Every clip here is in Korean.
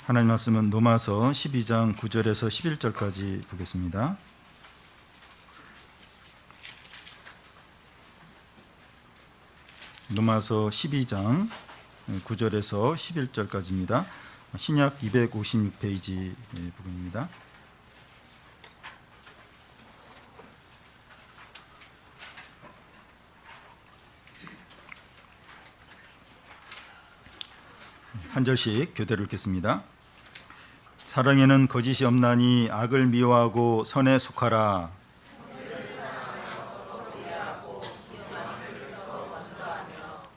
하나님 말씀은 로마서 12장 9절에서 11절까지 보겠습니다. 로마서 12장 9절에서 11절까지입니다. 신약 256페이지 부분입니다. 한 절씩 교대로 읽겠습니다. 사랑에는 거짓이 없나니 악을 미워하고 선에 속하라.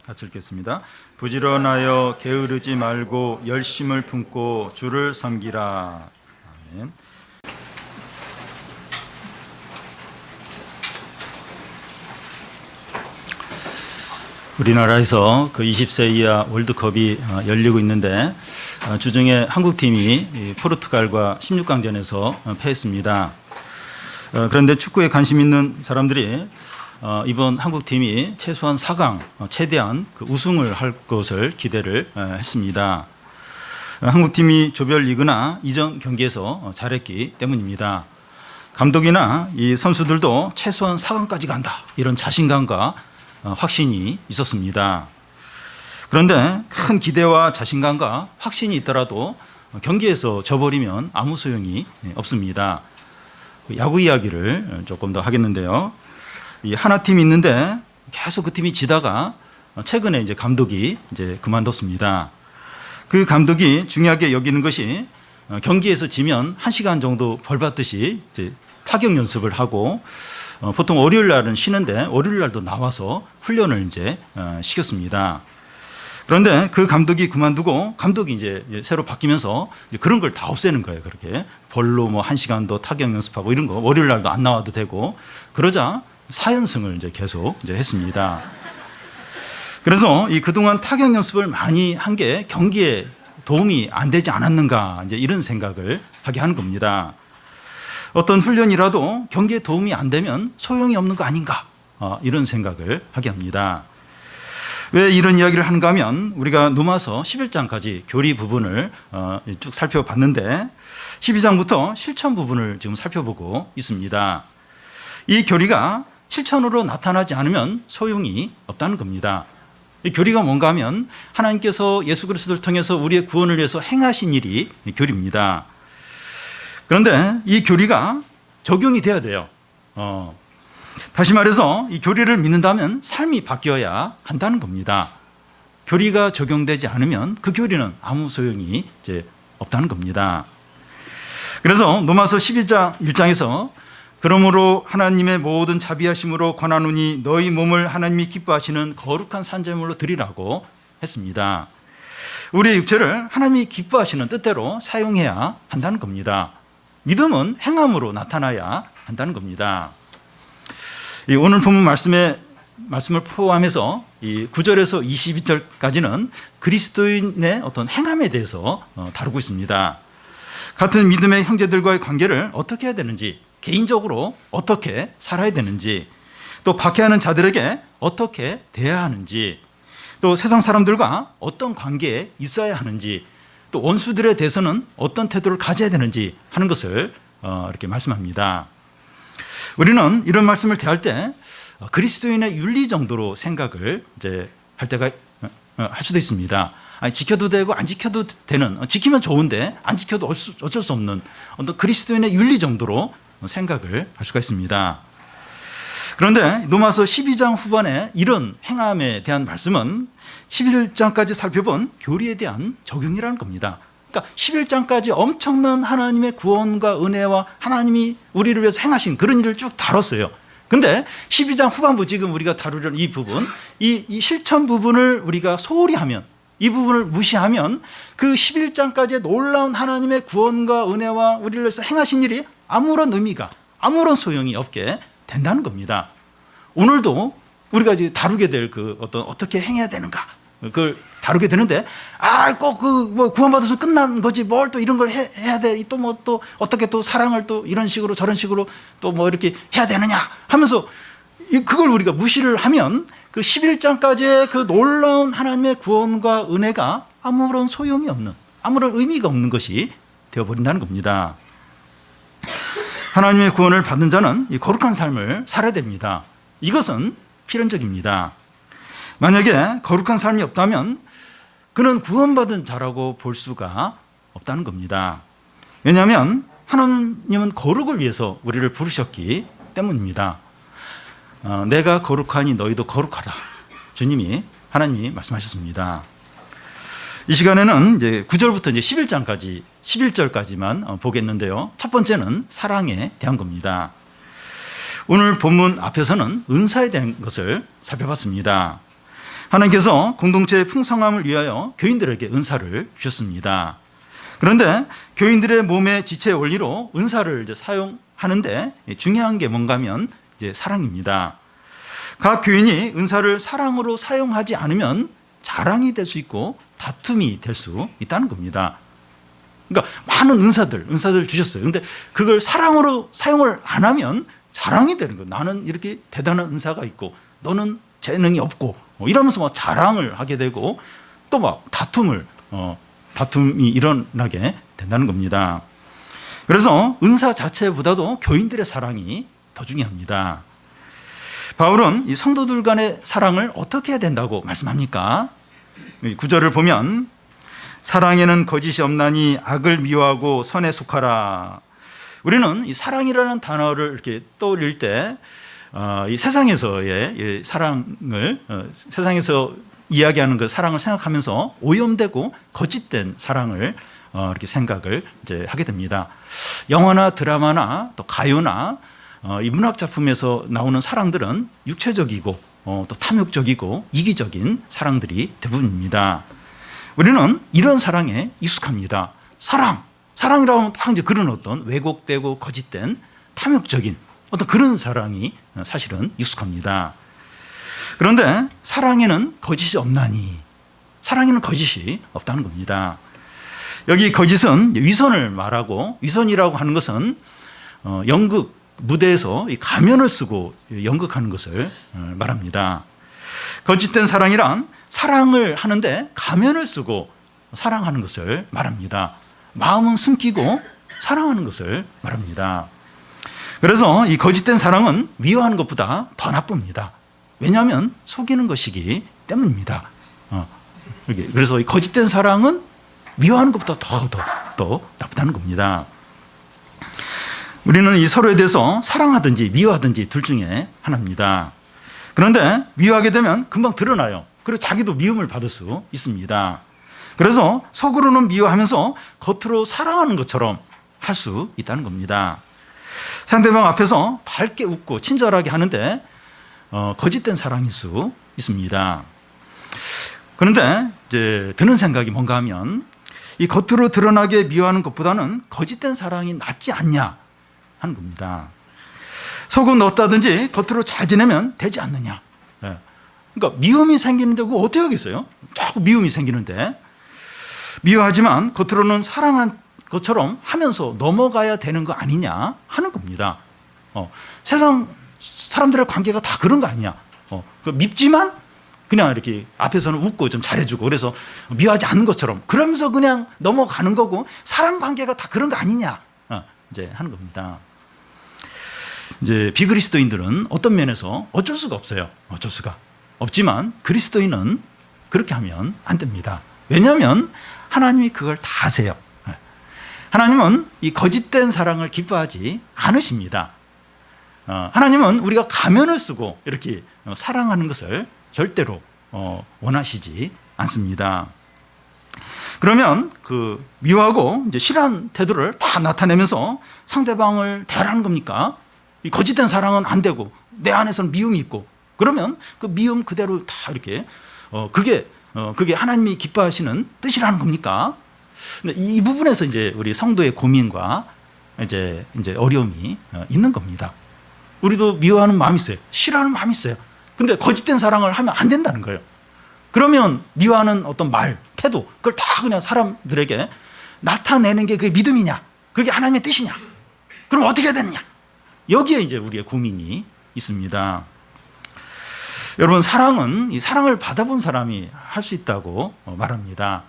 같이 읽겠습니다. 부지런하여 게으르지 말고 열심을 품고 주를 섬기라. 아멘. 우리나라에서 그 20세 이하 월드컵이 열리고 있는데 주중에 한국팀이 포르투갈과 16강전에서 패했습니다. 그런데 축구에 관심 있는 사람들이 이번 한국팀이 최소한 4강, 최대한 그 우승을 할 것을 기대를 했습니다. 한국팀이 조별리그나 이전 경기에서 잘했기 때문입니다. 감독이나 이 선수들도 최소한 4강까지 간다, 이런 자신감과 확신이 있었습니다. 그런데 큰 기대와 자신감과 확신이 있더라도 경기에서 져버리면 아무 소용이 없습니다. 야구 이야기를 조금 더 하겠는데요. 이 하나 팀이 있는데 계속 그 팀이 지다가 최근에 이제 감독이 이제 그만뒀습니다. 그 감독이 중요하게 여기는 것이 경기에서 지면 1시간 정도 벌 받듯이 이제 타격 연습을 하고 보통 월요일 날은 쉬는데 월요일 날도 나와서 훈련을 이제 시켰습니다. 그런데 그 감독이 그만두고 감독이 이제 새로 바뀌면서 이제 그런 걸 다 없애는 거예요. 그렇게 벌로 뭐 1시간도 타격 연습하고 이런 거 월요일 날도 안 나와도 되고, 그러자 4연승을 이제 계속 이제 했습니다. 그래서 이 그동안 타격 연습을 많이 한 게 경기에 도움이 안 되지 않았는가, 이제 이런 생각을 하게 하는 겁니다. 어떤 훈련이라도 경기에 도움이 안 되면 소용이 없는 거 아닌가, 이런 생각을 하게 합니다. 왜 이런 이야기를 하는가 하면 우리가 로마서 11장까지 교리 부분을 쭉 살펴봤는데 12장부터 실천 부분을 지금 살펴보고 있습니다. 이 교리가 실천으로 나타나지 않으면 소용이 없다는 겁니다. 이 교리가 뭔가 하면 하나님께서 예수 그리스도를 통해서 우리의 구원을 위해서 행하신 일이 교리입니다. 그런데 이 교리가 적용이 돼야 돼요. 다시 말해서 이 교리를 믿는다면 삶이 바뀌어야 한다는 겁니다. 교리가 적용되지 않으면 그 교리는 아무 소용이 이제 없다는 겁니다. 그래서 로마서 12장 1장에서 그러므로 하나님의 모든 자비하심으로 권하노니 너희 몸을 하나님이 기뻐하시는 거룩한 산제물로 드리라고 했습니다. 우리의 육체를 하나님이 기뻐하시는 뜻대로 사용해야 한다는 겁니다. 믿음은 행함으로 나타나야 한다는 겁니다. 오늘 본문 말씀을 포함해서 이 9절에서 22절까지는 그리스도인의 어떤 행함에 대해서 다루고 있습니다. 같은 믿음의 형제들과의 관계를 어떻게 해야 되는지, 개인적으로 어떻게 살아야 되는지, 또 박해하는 자들에게 어떻게 대해야 하는지, 또 세상 사람들과 어떤 관계에 있어야 하는지, 또 원수들에 대해서는 어떤 태도를 가져야 되는지 하는 것을 이렇게 말씀합니다. 우리는 이런 말씀을 대할 때 그리스도인의 윤리 정도로 생각을 이제 할 때가 할 수도 있습니다. 아니, 지켜도 되고 안 지켜도 되는, 지키면 좋은데 안 지켜도 어쩔 수 없는 어떤 그리스도인의 윤리 정도로 생각을 할 수가 있습니다. 그런데 로마서 12장 후반에 이런 행함에 대한 말씀은 11장까지 살펴본 교리에 대한 적용이라는 겁니다. 그러니까 11장까지 엄청난 하나님의 구원과 은혜와 하나님이 우리를 위해서 행하신 그런 일을 쭉 다뤘어요. 그런데 12장 후반부, 지금 우리가 다루려는 이 부분, 이 실천 부분을 우리가 소홀히 하면, 이 부분을 무시하면 그 11장까지의 놀라운 하나님의 구원과 은혜와 우리를 위해서 행하신 일이 아무런 의미가, 아무런 소용이 없게 된다는 겁니다. 오늘도 우리가 이제 다루게 될 그 어떻게 행해야 되는가, 그걸 다루게 되는데, 꼭 뭐 구원받아서 끝난 거지 뭘 또 이런 걸 해야 돼, 또 뭐 또 어떻게 또 사랑을 또 이런 식으로 저런 식으로 또 뭐 이렇게 해야 되느냐 하면서 그걸 우리가 무시를 하면 그 11장까지의 그 놀라운 하나님의 구원과 은혜가 아무런 소용이 없는, 아무런 의미가 없는 것이 되어버린다는 겁니다. 하나님의 구원을 받은 자는 이 거룩한 삶을 살아야 됩니다. 이것은 필연적입니다. 만약에 거룩한 삶이 없다면 그는 구원받은 자라고 볼 수가 없다는 겁니다. 왜냐하면 하나님은 거룩을 위해서 우리를 부르셨기 때문입니다. 내가 거룩하니 너희도 거룩하라. 하나님이 말씀하셨습니다. 이 시간에는 이제 9절부터 이제 11절까지만 보겠는데요. 첫 번째는 사랑에 대한 겁니다. 오늘 본문 앞에서는 은사에 대한 것을 살펴봤습니다. 하나님께서 공동체의 풍성함을 위하여 교인들에게 은사를 주셨습니다. 그런데 교인들의 몸의 지체의 원리로 은사를 이제 사용하는데 중요한 게 뭔가 하면 이제 사랑입니다. 각 교인이 은사를 사랑으로 사용하지 않으면 자랑이 될 수 있고 다툼이 될 수 있다는 겁니다. 그러니까 많은 은사들 주셨어요. 근데 그걸 사랑으로 사용을 안 하면 자랑이 되는 거예요. 나는 이렇게 대단한 은사가 있고 너는 재능이 없고 이러면서 막 자랑을 하게 되고 또 막 다툼이 일어나게 된다는 겁니다. 그래서 은사 자체보다도 교인들의 사랑이 더 중요합니다. 바울은 이 성도들 간의 사랑을 어떻게 해야 된다고 말씀합니까? 9절을 보면 사랑에는 거짓이 없나니 악을 미워하고 선에 속하라. 우리는 이 사랑이라는 단어를 이렇게 떠올릴 때 이 세상에서의 사랑을 세상에서 이야기하는 그 사랑을 생각하면서 오염되고 거짓된 사랑을 이렇게 생각을 이제 하게 됩니다. 영화나 드라마나 또 가요나 이 문학 작품에서 나오는 사랑들은 육체적이고 또 탐욕적이고 이기적인 사랑들이 대부분입니다. 우리는 이런 사랑에 익숙합니다. 사랑이라고 하면 딱 이제 그런 어떤 왜곡되고 거짓된 탐욕적인 어떤 그런 사랑이 사실은 익숙합니다. 그런데 사랑에는 거짓이 없나니, 사랑에는 거짓이 없다는 겁니다. 여기 거짓은 위선을 말하고, 위선이라고 하는 것은 연극 무대에서 이 가면을 쓰고 연극하는 것을 말합니다. 거짓된 사랑이란 사랑을 하는데 가면을 쓰고 사랑하는 것을 말합니다. 마음은 숨기고 사랑하는 것을 말합니다. 그래서 이 거짓된 사랑은 미워하는 것보다 더 나쁩니다. 왜냐하면 속이는 것이기 때문입니다. 그래서 이 거짓된 사랑은 미워하는 것보다 더 나쁘다는 겁니다. 우리는 이 서로에 대해서 사랑하든지 미워하든지 둘 중에 하나입니다. 그런데 미워하게 되면 금방 드러나요. 그리고 자기도 미움을 받을 수 있습니다. 그래서 속으로는 미워하면서 겉으로 사랑하는 것처럼 할 수 있다는 겁니다. 상대방 앞에서 밝게 웃고 친절하게 하는데 거짓된 사랑일 수 있습니다. 그런데 이제 드는 생각이 뭔가 하면 이 겉으로 드러나게 미워하는 것보다는 거짓된 사랑이 낫지 않냐 하는 겁니다. 속은 어따든지 겉으로 잘 지내면 되지 않느냐. 그러니까 미움이 생기는데 그거 어떻게 하겠어요? 자꾸 미움이 생기는데 미워하지만 겉으로는 사랑한 것처럼 하면서 넘어가야 되는 거 아니냐 하는 겁니다. 세상 사람들의 관계가 다 그런 거 아니냐. 밉지만 그냥 이렇게 앞에서는 웃고 좀 잘해주고 그래서 미워하지 않는 것처럼 그러면서 그냥 넘어가는 거고 사랑 관계가 다 그런 거 아니냐 이제 하는 겁니다. 이제 비그리스도인들은 어떤 면에서 어쩔 수가 없어요. 어쩔 수가 없지만 그리스도인은 그렇게 하면 안 됩니다. 왜냐하면 하나님이 그걸 다 아세요. 하나님은 이 거짓된 사랑을 기뻐하지 않으십니다. 하나님은 우리가 가면을 쓰고 이렇게 사랑하는 것을 절대로 원하시지 않습니다. 그러면 그 미워하고 이제 싫어하는 태도를 다 나타내면서 상대방을 대하는 겁니까? 이 거짓된 사랑은 안 되고 내 안에서는 미움이 있고 그러면 그 미움 그대로 다 이렇게 그게 하나님이 기뻐하시는 뜻이라는 겁니까? 근데 이 부분에서 이제 우리 성도의 고민과 이제 어려움이 있는 겁니다. 우리도 미워하는 마음이 있어요. 싫어하는 마음이 있어요. 근데 거짓된 사랑을 하면 안 된다는 거예요. 그러면 미워하는 어떤 말, 태도, 그걸 다 그냥 사람들에게 나타내는 게 그게 믿음이냐? 그게 하나님의 뜻이냐? 그럼 어떻게 해야 되느냐? 여기에 이제 우리의 고민이 있습니다. 여러분, 사랑은 이 사랑을 받아본 사람이 할 수 있다고 말합니다.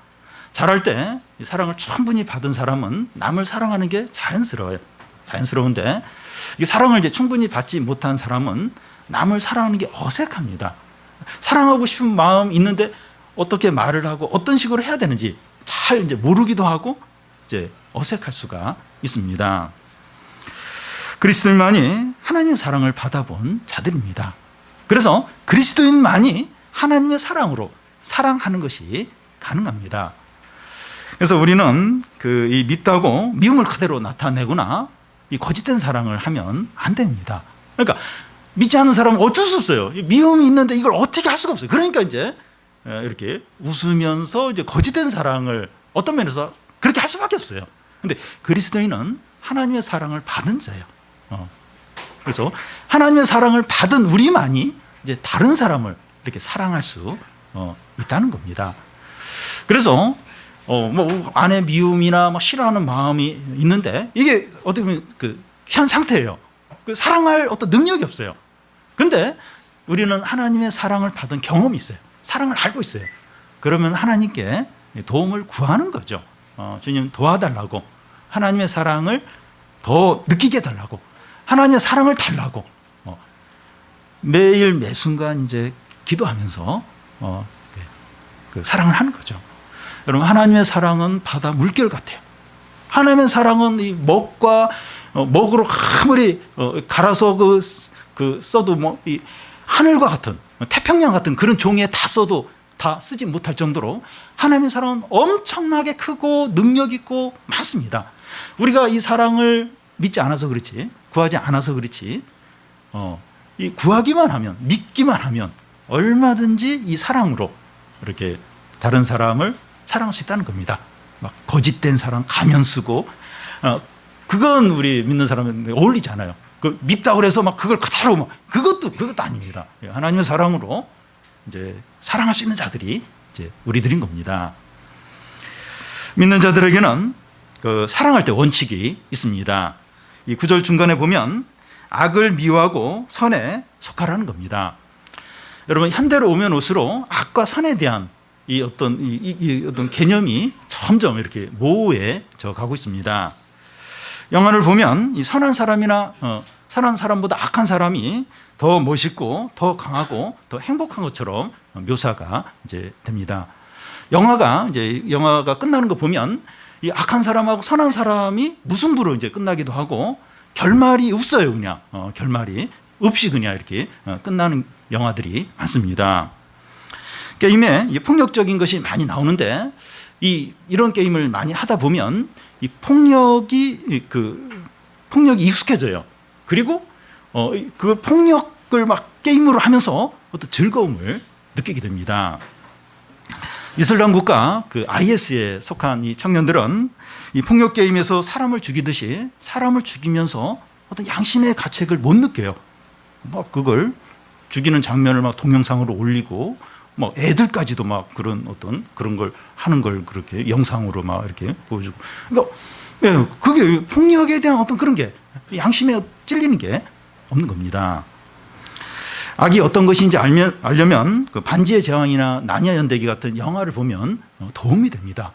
자랄 때 이 사랑을 충분히 받은 사람은 남을 사랑하는 게 자연스러워요. 자연스러운데 이 사랑을 이제 충분히 받지 못한 사람은 남을 사랑하는 게 어색합니다. 사랑하고 싶은 마음 있는데 어떻게 말을 하고 어떤 식으로 해야 되는지 잘 이제 모르기도 하고 이제 어색할 수가 있습니다. 그리스도인만이 하나님의 사랑을 받아본 자들입니다. 그래서 그리스도인만이 하나님의 사랑으로 사랑하는 것이 가능합니다. 그래서 우리는 이 믿다고 미움을 그대로 나타내거나 이 거짓된 사랑을 하면 안 됩니다. 그러니까 믿지 않는 사람은 어쩔 수 없어요. 미움이 있는데 이걸 어떻게 할 수가 없어요. 그러니까 이제 이렇게 웃으면서 이제 거짓된 사랑을 어떤 면에서 그렇게 할 수밖에 없어요. 근데 그리스도인은 하나님의 사랑을 받은 자예요. 그래서 하나님의 사랑을 받은 우리만이 이제 다른 사람을 이렇게 사랑할 수 있다는 겁니다. 그래서 뭐 안에 미움이나 막 싫어하는 마음이 있는데 이게 어떻게 보면 현 상태예요. 사랑할 어떤 능력이 없어요. 근데 우리는 하나님의 사랑을 받은 경험이 있어요. 사랑을 알고 있어요. 그러면 하나님께 도움을 구하는 거죠. 주님 도와달라고, 하나님의 사랑을 더 느끼게 해달라고, 하나님의 사랑을 달라고 매일 매 순간 이제 기도하면서 사랑을 하는 거죠. 여러분, 하나님의 사랑은 바다 물결 같아요. 하나님의 사랑은 이 먹으로 아무리 갈아서 써도 이 하늘과 같은 태평양 같은 그런 종이에 다 써도 다 쓰지 못할 정도로 하나님의 사랑은 엄청나게 크고 능력 있고 많습니다. 우리가 이 사랑을 믿지 않아서 그렇지, 구하지 않아서 그렇지, 이 구하기만 하면, 믿기만 하면 얼마든지 이 사랑으로 이렇게 다른 사람을 사랑할 수 있다는 겁니다. 막 거짓된 사랑, 가면 쓰고, 그건 우리 믿는 사람은 어울리지 않아요. 믿다고 그래서 막 그걸 그대로 그것도 아닙니다. 하나님의 사랑으로 이제 사랑할 수 있는 자들이 이제 우리들인 겁니다. 믿는 자들에게는 사랑할 때 원칙이 있습니다. 이 9절 중간에 보면 악을 미워하고 선에 속하라는 겁니다. 여러분, 현대로 오면 올수록 악과 선에 대한 이 어떤 개념이 점점 이렇게 모호해져 가고 있습니다. 영화를 보면 이 선한 사람이나 선한 사람보다 악한 사람이 더 멋있고 더 강하고 더 행복한 것처럼 묘사가 이제 됩니다. 영화가 끝나는 거 보면 이 악한 사람하고 선한 사람이 무승부로 이제 끝나기도 하고 결말이 없어요. 그냥 결말이 없이 그냥 이렇게 끝나는 영화들이 많습니다. 게임에 폭력적인 것이 많이 나오는데 이런 게임을 많이 하다 보면 이 폭력이 익숙해져요. 그리고 그 폭력을 막 게임으로 하면서 어떤 즐거움을 느끼게 됩니다. 이슬람 국가 IS에 속한 이 청년들은 이 폭력 게임에서 사람을 죽이듯이 사람을 죽이면서 어떤 양심의 가책을 못 느껴요. 막 그걸 죽이는 장면을 막 동영상으로 올리고, 뭐 애들까지도 막 그런 걸 하는 걸 그렇게 영상으로 막 이렇게 보여주고. 그러니까 그게 폭력에 대한 어떤 그런 게 양심에 찔리는 게 없는 겁니다. 악이 어떤 것인지 알려면 반지의 제왕이나 나니아 연대기 같은 영화를 보면 도움이 됩니다.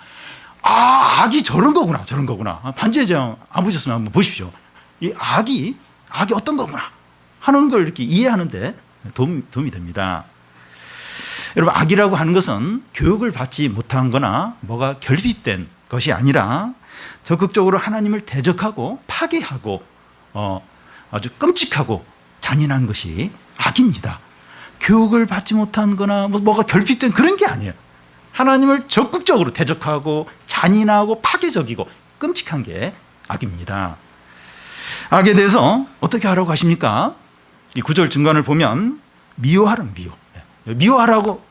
악이 저런 거구나. 반지의 제왕 안 보셨으면 한번 보십시오. 이 악이 어떤 거구나 하는 걸 이렇게 이해하는데 도움이 됩니다. 여러분, 악이라고 하는 것은 교육을 받지 못한 거나 뭐가 결핍된 것이 아니라 적극적으로 하나님을 대적하고 파괴하고 아주 끔찍하고 잔인한 것이 악입니다. 교육을 받지 못한 거나 뭐가 결핍된 그런 게 아니에요. 하나님을 적극적으로 대적하고 잔인하고 파괴적이고 끔찍한 게 악입니다. 악에 대해서 어떻게 하라고 하십니까? 이 9절 중간을 보면 미워하라고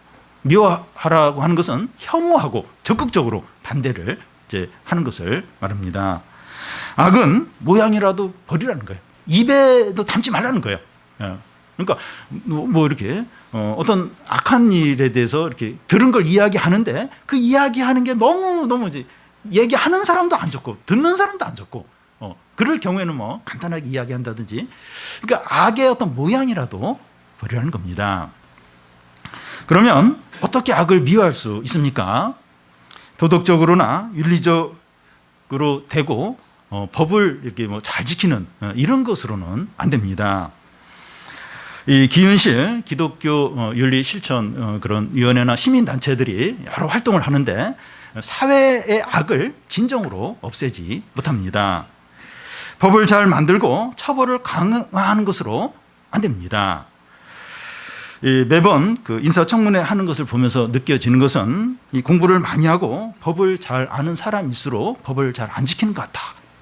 하는 것은 혐오하고 적극적으로 반대를 이제 하는 것을 말합니다. 악은 모양이라도 버리라는 거예요. 입에도 담지 말라는 거예요. 그러니까 뭐 이렇게 어떤 악한 일에 대해서 이렇게 들은 걸 이야기하는데 그 이야기하는 게 너무 이제 얘기하는 사람도 안 좋고 듣는 사람도 안 좋고 그럴 경우에는 뭐 간단하게 이야기한다든지, 그러니까 악의 어떤 모양이라도 버리라는 겁니다. 그러면 어떻게 악을 미워할 수 있습니까? 도덕적으로나 윤리적으로 되고 법을 이렇게 뭐 잘 지키는 이런 것으로는 안 됩니다. 이 기은실 기독교 윤리 실천 그런 위원회나 시민 단체들이 여러 활동을 하는데 사회의 악을 진정으로 없애지 못합니다. 법을 잘 만들고 처벌을 강화하는 것으로 안 됩니다. 매번 그 인사청문회 하는 것을 보면서 느껴지는 것은 이 공부를 많이 하고 법을 잘 아는 사람일수록 법을 잘 안 지키는 것 같다,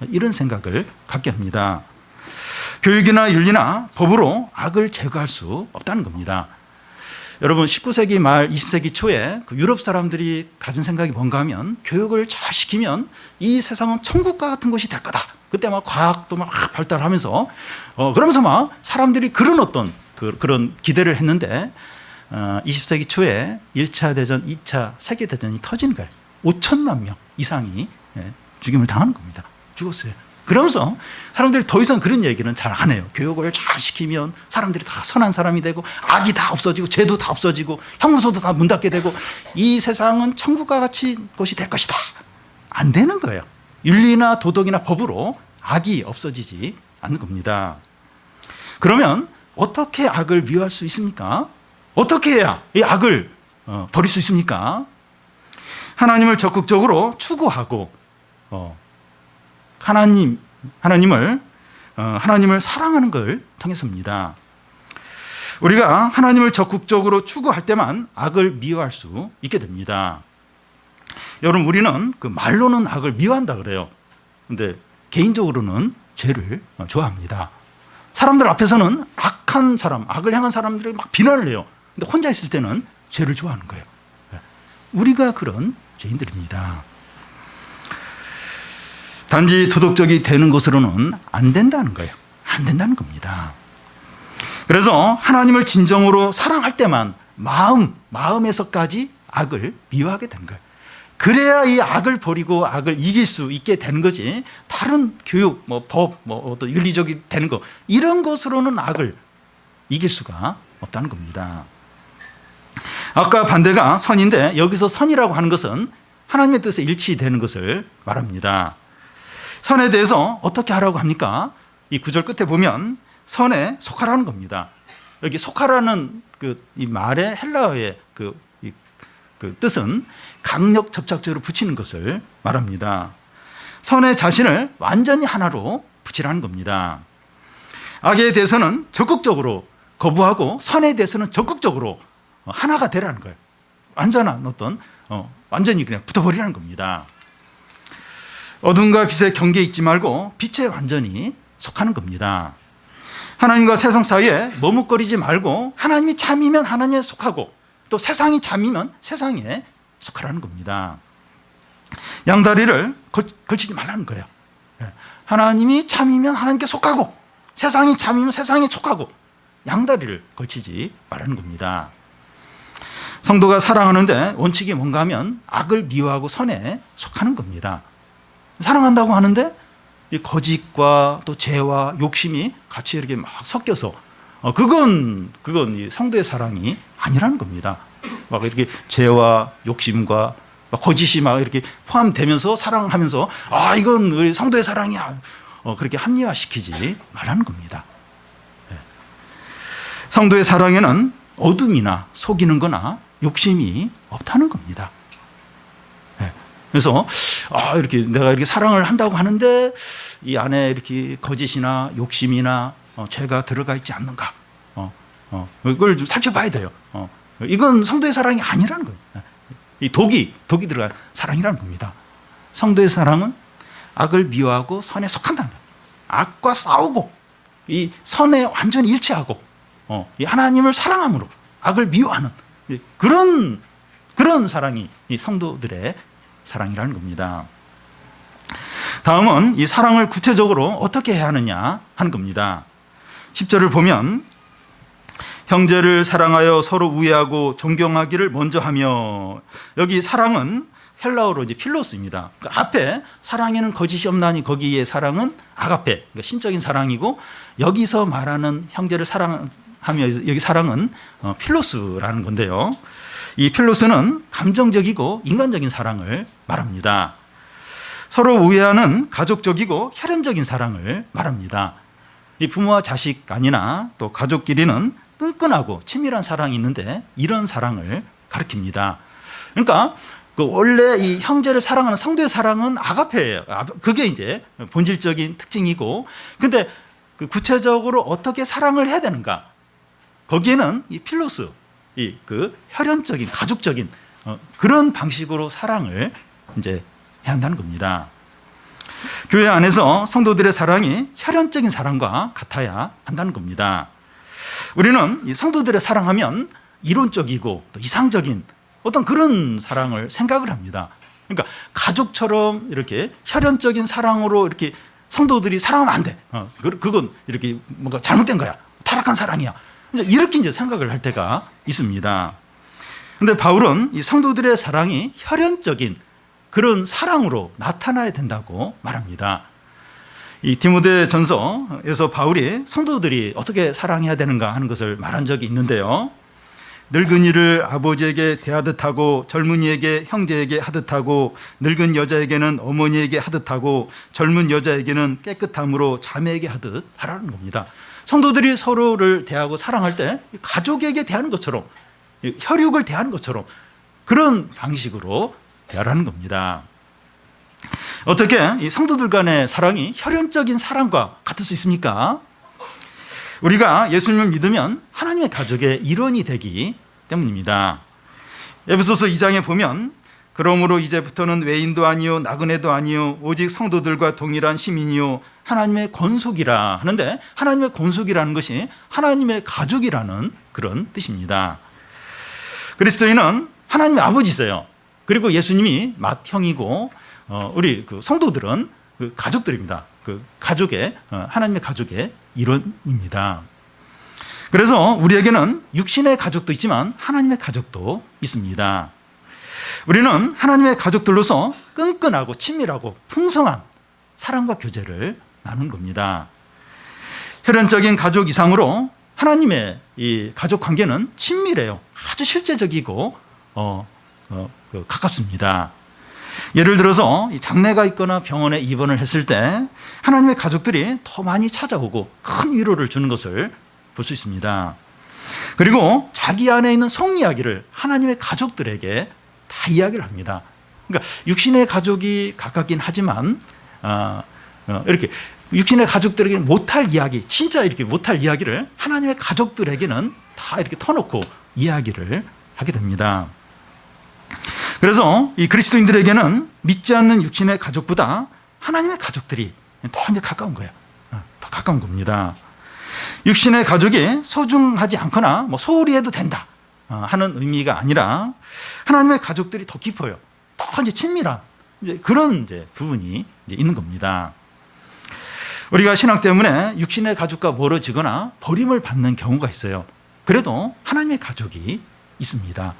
이런 생각을 갖게 합니다. 교육이나 윤리나 법으로 악을 제거할 수 없다는 겁니다. 여러분, 19세기 말 20세기 초에 그 유럽 사람들이 가진 생각이 뭔가 하면 교육을 잘 시키면 이 세상은 천국과 같은 것이 될 거다. 그때 막 과학도 막 발달하면서 그러면서 막 사람들이 그런 어떤 그런 기대를 했는데 20세기 초에 1차 대전, 2차 세계대전이 터지는 거예요. 5천만 명 이상이 죽임을 당하는 겁니다. 죽었어요. 그러면서 사람들이 더 이상 그런 얘기는 잘 안 해요. 교육을 잘 시키면 사람들이 다 선한 사람이 되고 악이 다 없어지고 죄도 다 없어지고 형무소도 다 문 닫게 되고 이 세상은 천국과 같이 것이 될 것이다. 안 되는 거예요. 윤리나 도덕이나 법으로 악이 없어지지 않는 겁니다. 그러면 어떻게 악을 미워할 수 있습니까? 어떻게 해야 이 악을 버릴 수 있습니까? 하나님을 적극적으로 추구하고 하나님을 사랑하는 걸 통해서입니다. 우리가 하나님을 적극적으로 추구할 때만 악을 미워할 수 있게 됩니다. 여러분, 우리는 그 말로는 악을 미워한다 그래요. 근데 개인적으로는 죄를 좋아합니다. 사람들 앞에서는 악한 사람, 악을 행한 사람들이 막 비난을 해요. 근데 혼자 있을 때는 죄를 좋아하는 거예요. 우리가 그런 죄인들입니다. 단지 도덕적이 되는 것으로는 안 된다는 거예요. 안 된다는 겁니다. 그래서 하나님을 진정으로 사랑할 때만 마음에서까지 악을 미워하게 된 거예요. 그래야 이 악을 버리고 악을 이길 수 있게 되는 거지, 다른 교육, 법, 또 윤리적이 되는 거, 이런 것으로는 악을 이길 수가 없다는 겁니다. 아까 반대가 선인데 여기서 선이라고 하는 것은 하나님의 뜻에 일치되는 것을 말합니다. 선에 대해서 어떻게 하라고 합니까? 이 구절 끝에 보면 선에 속하라는 겁니다. 여기 속하라는 이 말의 헬라어의 그 뜻은 강력 접착제로 붙이는 것을 말합니다. 선의 자신을 완전히 하나로 붙이라는 겁니다. 악에 대해서는 적극적으로 거부하고 선에 대해서는 적극적으로 하나가 되라는 거예요. 완전한 완전히 그냥 붙어버리라는 겁니다. 어둠과 빛의 경계에 있지 말고 빛에 완전히 속하는 겁니다. 하나님과 세상 사이에 머뭇거리지 말고 하나님이 참이면 하나님에 속하고 또 세상이 참이면 세상에 속하라는 겁니다. 양다리를 걸치지 말라는 거예요. 하나님이 참이면 하나님께 속하고 세상이 참이면 세상에 속하고 양다리를 걸치지 말라는 겁니다. 성도가 사랑하는데 원칙이 뭔가 하면 악을 미워하고 선에 속하는 겁니다. 사랑한다고 하는데 이 거짓과 또 죄와 욕심이 같이 이렇게 막 섞여서 그건 이 성도의 사랑이 아니라는 겁니다. 막 이렇게 죄와 욕심과 막 거짓이 막 이렇게 포함되면서 사랑하면서 이건 우리 성도의 사랑이야, 그렇게 합리화시키지 말라는 겁니다. 성도의 사랑에는 어둠이나 속이는 거나 욕심이 없다는 겁니다. 그래서 이렇게 내가 이렇게 사랑을 한다고 하는데 이 안에 이렇게 거짓이나 욕심이나 죄가 들어가 있지 않는가? 이걸 좀 살펴봐야 돼요. 이건 성도의 사랑이 아니라는 거예요. 이 독이 들어간 사랑이라는 겁니다. 성도의 사랑은 악을 미워하고 선에 속한다는 거예요. 악과 싸우고 이 선에 완전히 일치하고 이 하나님을 사랑함으로 악을 미워하는 그런 사랑이 이 성도들의 사랑이라는 겁니다. 다음은 이 사랑을 구체적으로 어떻게 해야 하느냐 하는 겁니다. 10절을 보면 형제를 사랑하여 서로 우애하고 존경하기를 먼저 하며, 여기 사랑은 헬라어로 이제 필로스입니다. 그러니까 앞에 사랑에는 거짓이 없나니 거기에 사랑은 아가페, 그러니까 신적인 사랑이고, 여기서 말하는 형제를 사랑하며 여기 사랑은 필로스라는 건데요. 이 필로스는 감정적이고 인간적인 사랑을 말합니다. 서로 우애하는 가족적이고 혈연적인 사랑을 말합니다. 이 부모와 자식 아니나 또 가족끼리는 끈끈하고 친밀한 사랑이 있는데 이런 사랑을 가리킵니다. 그러니까 원래 이 형제를 사랑하는 성도의 사랑은 아가페예요. 그게 이제 본질적인 특징이고, 근데 그 구체적으로 어떻게 사랑을 해야 되는가? 거기에는 이 필로스, 그 혈연적인 가족적인 그런 방식으로 사랑을 이제 해야 한다는 겁니다. 교회 안에서 성도들의 사랑이 혈연적인 사랑과 같아야 한다는 겁니다. 우리는 이 성도들의 사랑하면 이론적이고 또 이상적인 어떤 그런 사랑을 생각을 합니다. 그러니까 가족처럼 이렇게 혈연적인 사랑으로 이렇게 성도들이 사랑하면 안 돼. 그건 이렇게 뭔가 잘못된 거야. 타락한 사랑이야. 이렇게 이제 생각을 할 때가 있습니다. 그런데 바울은 이 성도들의 사랑이 혈연적인 그런 사랑으로 나타나야 된다고 말합니다. 이 디모데전서에서 바울이 성도들이 어떻게 사랑해야 되는가 하는 것을 말한 적이 있는데요. 늙은이를 아버지에게 대하듯 하고 젊은이에게 형제에게 하듯 하고 늙은 여자에게는 어머니에게 하듯 하고 젊은 여자에게는 깨끗함으로 자매에게 하듯 하라는 겁니다. 성도들이 서로를 대하고 사랑할 때 가족에게 대하는 것처럼, 혈육을 대하는 것처럼 그런 방식으로 대하라는 겁니다. 어떻게 이 성도들 간의 사랑이 혈연적인 사랑과 같을 수 있습니까? 우리가 예수님을 믿으면 하나님의 가족의 일원이 되기 때문입니다. 에베소서 2장에 보면 그러므로 이제부터는 외인도 아니요 나그네도 아니요 오직 성도들과 동일한 시민이요 하나님의 권속이라 하는데, 하나님의 권속이라는 것이 하나님의 가족이라는 그런 뜻입니다. 그리스도인은 하나님의 아버지세요. 그리고 예수님이 맏형이고 우리 그 성도들은 그 가족들입니다. 그 가족의 하나님의 가족의 일원입니다. 그래서 우리에게는 육신의 가족도 있지만 하나님의 가족도 있습니다. 우리는 하나님의 가족들로서 끈끈하고 친밀하고 풍성한 사랑과 교제를 나누는 겁니다. 혈연적인 가족 이상으로 하나님의 이 가족 관계는 친밀해요. 아주 실제적이고 가깝습니다. 예를 들어서 장례가 있거나 병원에 입원을 했을 때 하나님의 가족들이 더 많이 찾아오고 큰 위로를 주는 것을 볼 수 있습니다. 그리고 자기 안에 있는 속 이야기를 하나님의 가족들에게 다 이야기를 합니다. 그러니까 육신의 가족이 가깝긴 하지만 이렇게 육신의 가족들에게 못할 이야기, 진짜 이렇게 못할 이야기를 하나님의 가족들에게는 다 이렇게 터놓고 이야기를 하게 됩니다. 그래서 이 그리스도인들에게는 믿지 않는 육신의 가족보다 하나님의 가족들이 더 이제 가까운 거예요. 더 가까운 겁니다. 육신의 가족이 소중하지 않거나 뭐 소홀히 해도 된다 하는 의미가 아니라 하나님의 가족들이 더 깊어요. 더 이제 친밀한 이제 그런 이제 부분이 이제 있는 겁니다. 우리가 신앙 때문에 육신의 가족과 멀어지거나 버림을 받는 경우가 있어요. 그래도 하나님의 가족이 있습니다.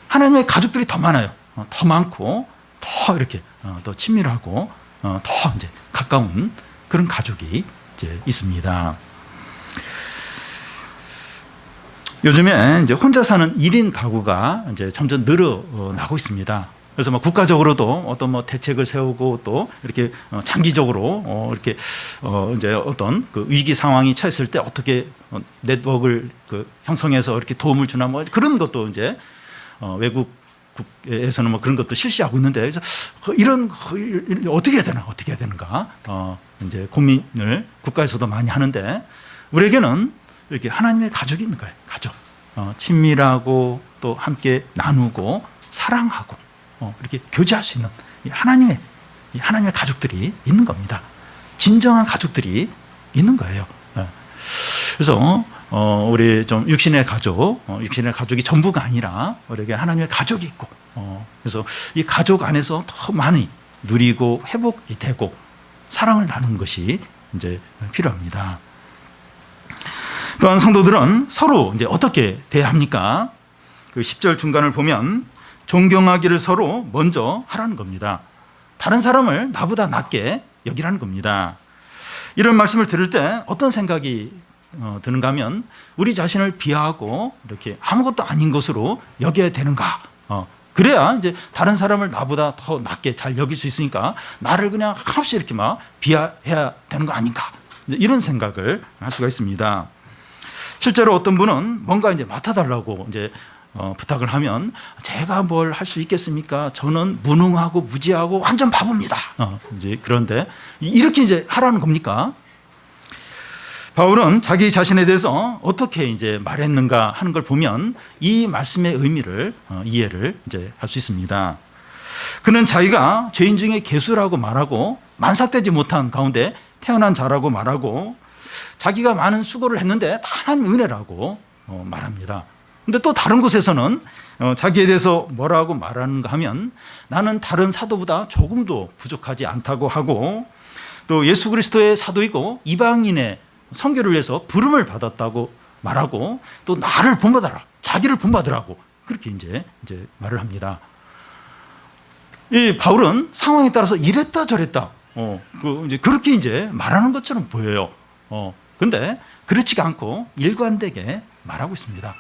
하나님의 가족들이 더 많아요. 더 많고 더 이렇게 더 친밀하고 더 이제 가까운 그런 가족이 이제 있습니다. 요즘에 이제 혼자 사는 1인 가구가 이제 점점 늘어나고 있습니다. 그래서 뭐 국가적으로도 어떤 뭐 대책을 세우고 또 이렇게 장기적으로 이렇게 이제 어떤 그 위기 상황이 처했을 때 어떻게 네트워크를 그 형성해서 이렇게 도움을 주나 뭐 그런 것도 이제 외국에서는 뭐 그런 것도 실시하고 있는데, 그래서 이런 어떻게 해야 되나, 어떻게 해야 되는가 이제 고민을 국가에서도 많이 하는데, 우리에게는 이렇게 하나님의 가족이 있는 거예요. 가족, 친밀하고 또 함께 나누고 사랑하고 이렇게 교제할 수 있는 하나님의 가족들이 있는 겁니다. 진정한 가족들이 있는 거예요. 그래서 우리 좀 육신의 가족이 전부가 아니라 우리에게 하나님의 가족이 있고, 그래서 이 가족 안에서 더 많이 누리고 회복이 되고 사랑을 나누는 것이 이제 필요합니다. 또한 성도들은 서로 이제 어떻게 대해야 합니까? 그 10절 중간을 보면 존경하기를 서로 먼저 하라는 겁니다. 다른 사람을 나보다 낮게 여기라는 겁니다. 이런 말씀을 들을 때 어떤 생각이 드는가 하면 우리 자신을 비하하고 이렇게 아무것도 아닌 것으로 여겨야 되는가? 그래야 이제 다른 사람을 나보다 더 낫게 잘 여길 수 있으니까 나를 그냥 한없이 이렇게 막 비하해야 되는 거 아닌가? 이런 생각을 할 수가 있습니다. 실제로 어떤 분은 뭔가 이제 맡아달라고 이제 부탁을 하면 제가 뭘 할 수 있겠습니까? 저는 무능하고 무지하고 완전 바보입니다. 이제 그런데 이렇게 이제 하라는 겁니까? 바울은 자기 자신에 대해서 어떻게 이제 말했는가 하는 걸 보면 이 말씀의 의미를 이해를 이제 할 수 있습니다. 그는 자기가 죄인 중에 괴수라고 말하고 만삭되지 못한 가운데 태어난 자라고 말하고 자기가 많은 수고를 했는데 단한 은혜라고 말합니다. 근데 또 다른 곳에서는 자기에 대해서 뭐라고 말하는가 하면 나는 다른 사도보다 조금도 부족하지 않다고 하고 또 예수 그리스도의 사도이고 이방인의 선교를 위해서 부름을 받았다고 말하고 또 나를 본받아라, 자기를 본받으라고 그렇게 이제 말을 합니다. 이 바울은 상황에 따라서 이랬다 저랬다 그렇게 이제 말하는 것처럼 보여요. 근데 그렇지가 않고 일관되게 말하고 있습니다.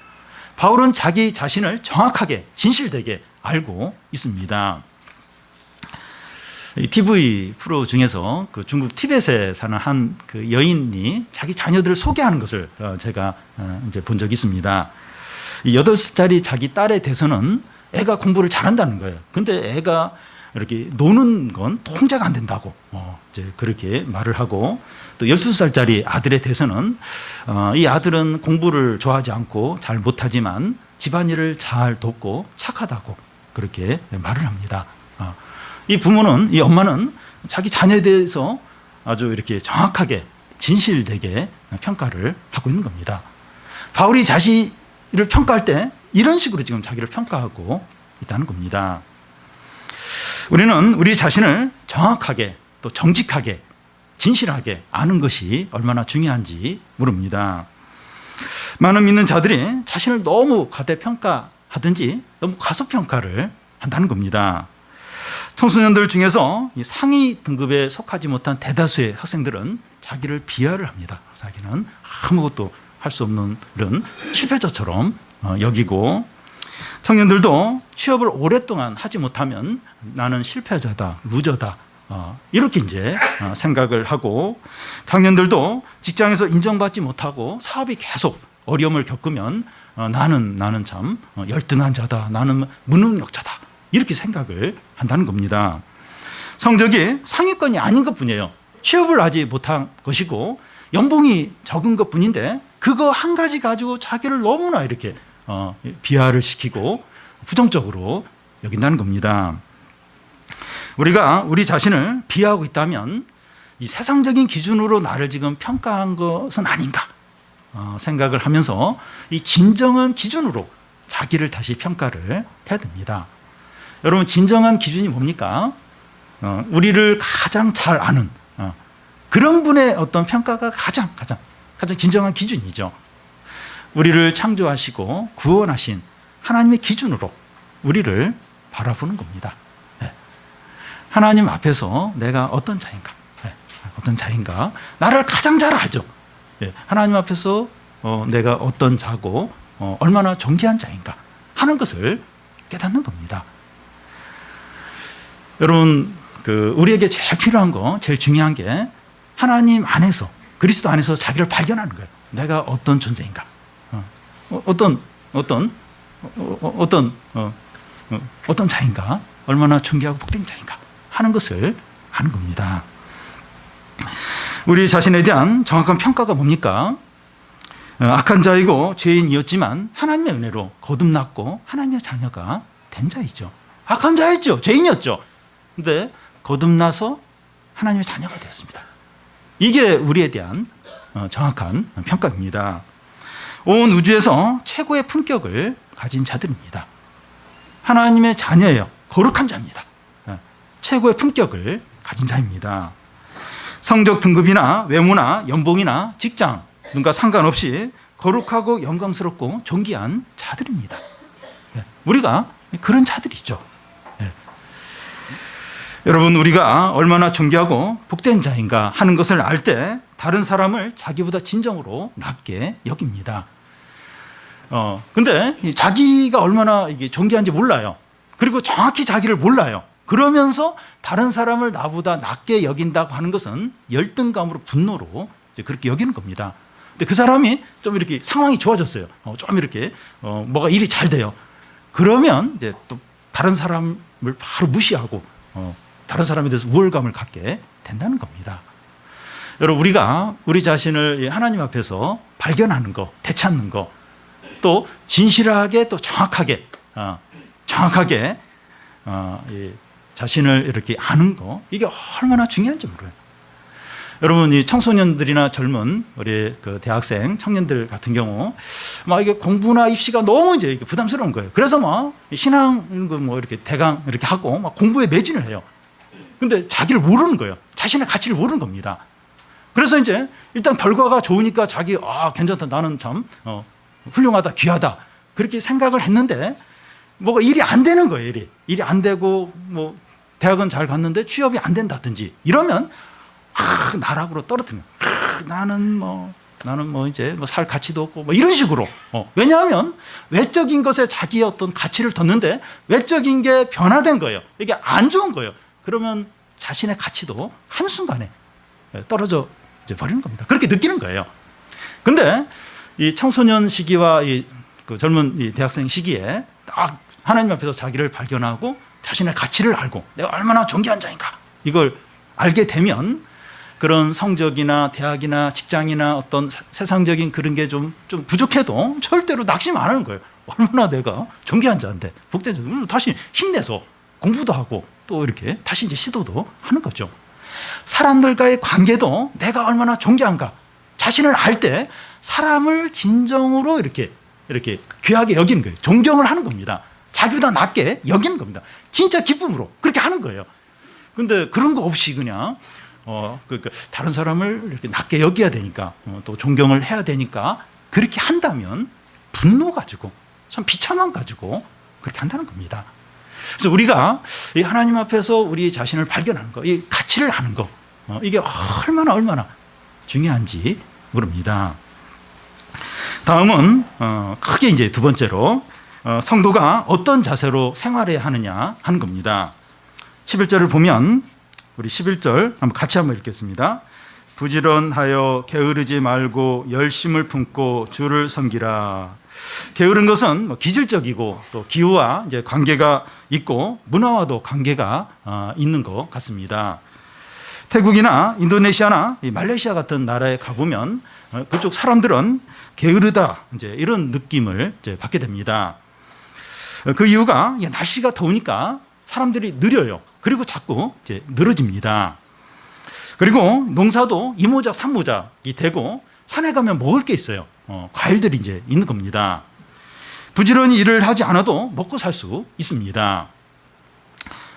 바울은 자기 자신을 정확하게 진실되게 알고 있습니다. 이 TV 프로 중에서 그 중국 티벳에 사는 한 그 여인이 자기 자녀들을 소개하는 것을 제가 이제 본 적이 있습니다. 이 8살짜리 자기 딸에 대해서는 애가 공부를 잘한다는 거예요. 근데 애가 이렇게 노는 건 통제가 안 된다고 이제 그렇게 말을 하고 또 12살짜리 아들에 대해서는 이 아들은 공부를 좋아하지 않고 잘 못하지만 집안일을 잘 돕고 착하다고 그렇게 말을 합니다. 이 부모는, 이 엄마는 자기 자녀에 대해서 아주 이렇게 정확하게 진실되게 평가를 하고 있는 겁니다. 바울이 자신을 평가할 때 이런 식으로 지금 자기를 평가하고 있다는 겁니다. 우리는 우리 자신을 정확하게 또 정직하게 진실하게 아는 것이 얼마나 중요한지 물읍니다. 많은 믿는 자들이 자신을 너무 과대평가하든지 너무 과소평가를 한다는 겁니다. 청소년들 중에서 이 상위 등급에 속하지 못한 대다수의 학생들은 자기를 비하를 합니다. 자기는 아무것도 할 수 없는 이런 실패자처럼 여기고 청년들도 취업을 오랫동안 하지 못하면 나는 실패자다, 루저다 이렇게 이제 생각을 하고 청년들도 직장에서 인정받지 못하고 사업이 계속 어려움을 겪으면 나는 참 열등한 자다, 나는 무능력자다 이렇게 생각을 한다는 겁니다. 성적이 상위권이 아닌 것뿐이에요. 취업을 하지 못한 것이고 연봉이 적은 것뿐인데 그거 한 가지 가지고 자기를 너무나 이렇게 비하를 시키고 부정적으로 여긴다는 겁니다. 우리가 우리 자신을 비하하고 있다면 이 세상적인 기준으로 나를 지금 평가한 것은 아닌가 생각을 하면서 이 진정한 기준으로 자기를 다시 평가를 해야 됩니다. 여러분 진정한 기준이 뭡니까? 우리를 가장 잘 아는 그런 분의 어떤 평가가 가장 진정한 기준이죠. 우리를 창조하시고 구원하신 하나님의 기준으로 우리를 바라보는 겁니다. 하나님 앞에서 내가 어떤 자인가 나를 가장 잘 알죠. 하나님 앞에서 내가 어떤 자고 얼마나 존귀한 자인가 하는 것을 깨닫는 겁니다. 여러분 우리에게 제일 필요한 거 제일 중요한 게 하나님 안에서 그리스도 안에서 자기를 발견하는 거예요. 내가 어떤 존재인가 어떤 자인가 얼마나 존귀하고 복된 자인가 하는 것을 아는 겁니다. 우리 자신에 대한 정확한 평가가 뭡니까? 악한 자이고 죄인이었지만 하나님의 은혜로 거듭났고 하나님의 자녀가 된 자이죠. 악한 자였죠. 죄인이었죠. 근데 거듭나서 하나님의 자녀가 되었습니다. 이게 우리에 대한 정확한 평가입니다. 온 우주에서 최고의 품격을 가진 자들입니다. 하나님의 자녀예요. 거룩한 자입니다. 최고의 품격을 가진 자입니다. 성적 등급이나 외모나 연봉이나 직장 등과 상관없이 거룩하고 영광스럽고 존귀한 자들입니다. 우리가 그런 자들이죠. 여러분 우리가 얼마나 존귀하고 복된 자인가 하는 것을 알 때 다른 사람을 자기보다 진정으로 낮게 여깁니다. 근데 자기가 얼마나 이게 존귀한지 몰라요. 그리고 정확히 자기를 몰라요. 그러면서 다른 사람을 나보다 낮게 여긴다고 하는 것은 열등감으로 분노로 그렇게 여기는 겁니다. 근데 그 사람이 좀 이렇게 상황이 좋아졌어요. 좀 이렇게 뭐가 일이 잘 돼요. 그러면 이제 또 다른 사람을 바로 무시하고 다른 사람에 대해서 우월감을 갖게 된다는 겁니다. 여러분, 우리가 우리 자신을 하나님 앞에서 발견하는 거, 되찾는 거, 또 진실하게 또 정확하게 이 자신을 이렇게 아는 거, 이게 얼마나 중요한지 몰라요. 여러분, 이 청소년들이나 젊은 우리 그 대학생, 청년들 같은 경우 막 이게 공부나 입시가 너무 이제 부담스러운 거예요. 그래서 막 신앙 뭐 이렇게 대강 이렇게 하고 막 공부에 매진을 해요. 근데 자기를 모르는 거예요. 자신의 가치를 모르는 겁니다. 그래서 이제 일단 결과가 좋으니까 자기 괜찮다, 나는 참 훌륭하다, 귀하다, 그렇게 생각을 했는데 뭐가 일이 안 되는 거예요. 일이 안 되고 뭐 대학은 잘 갔는데 취업이 안 된다든지 이러면 나락으로 떨어뜨려. 나는 뭐 이제 뭐 살 가치도 없고 뭐 이런 식으로. 왜냐하면 외적인 것에 자기의 어떤 가치를 뒀는데 외적인 게 변화된 거예요. 이게 안 좋은 거예요. 그러면 자신의 가치도 한순간에 떨어져 버리는 겁니다. 그렇게 느끼는 거예요. 근데 이 청소년 시기와 그 젊은 이 대학생 시기에 딱 하나님 앞에서 자기를 발견하고 자신의 가치를 알고 내가 얼마나 존귀한 자인가 이걸 알게 되면 그런 성적이나 대학이나 직장이나 어떤 세상적인 그런 게 좀 부족해도 절대로 낙심 안 하는 거예요. 얼마나 내가 존귀한 자인데 복되죠. 다시 힘내서 공부도 하고 또 이렇게 다시 이제 시도도 하는 거죠. 사람들과의 관계도 내가 얼마나 존귀한가 자신을 알 때 사람을 진정으로 이렇게 귀하게 여기는 거예요. 존경을 하는 겁니다. 자기보다 낮게 여기는 겁니다. 진짜 기쁨으로 그렇게 하는 거예요. 근데 그런 거 없이 그냥 그러니까 다른 사람을 이렇게 낮게 여겨야 되니까 또 존경을 해야 되니까 그렇게 한다면 분노 가지고 참 비참함 가지고 그렇게 한다는 겁니다. 그래서 우리가 이 하나님 앞에서 우리 자신을 발견하는 거, 이 가치를 아는 거, 이게 얼마나 중요한지 모릅니다. 다음은 크게 이제 두 번째로 성도가 어떤 자세로 생활해야 하느냐 하는 겁니다. 11절을 보면 우리 11절 같이 한번 읽겠습니다. 부지런하여 게으르지 말고 열심을 품고 주를 섬기라. 게으른 것은 뭐 기질적이고 또 기후와 이제 관계가 있고 문화와도 관계가 있는 것 같습니다. 태국이나 인도네시아나 말레이시아 같은 나라에 가보면 그쪽 사람들은 게으르다 이제 이런 느낌을 이제 받게 됩니다. 그 이유가 날씨가 더우니까 사람들이 느려요. 그리고 자꾸 이제 늘어집니다. 그리고 농사도 이모작 삼모작이 되고 산에 가면 먹을 게 있어요. 과일들이 이제 있는 겁니다. 부지런히 일을 하지 않아도 먹고 살 수 있습니다.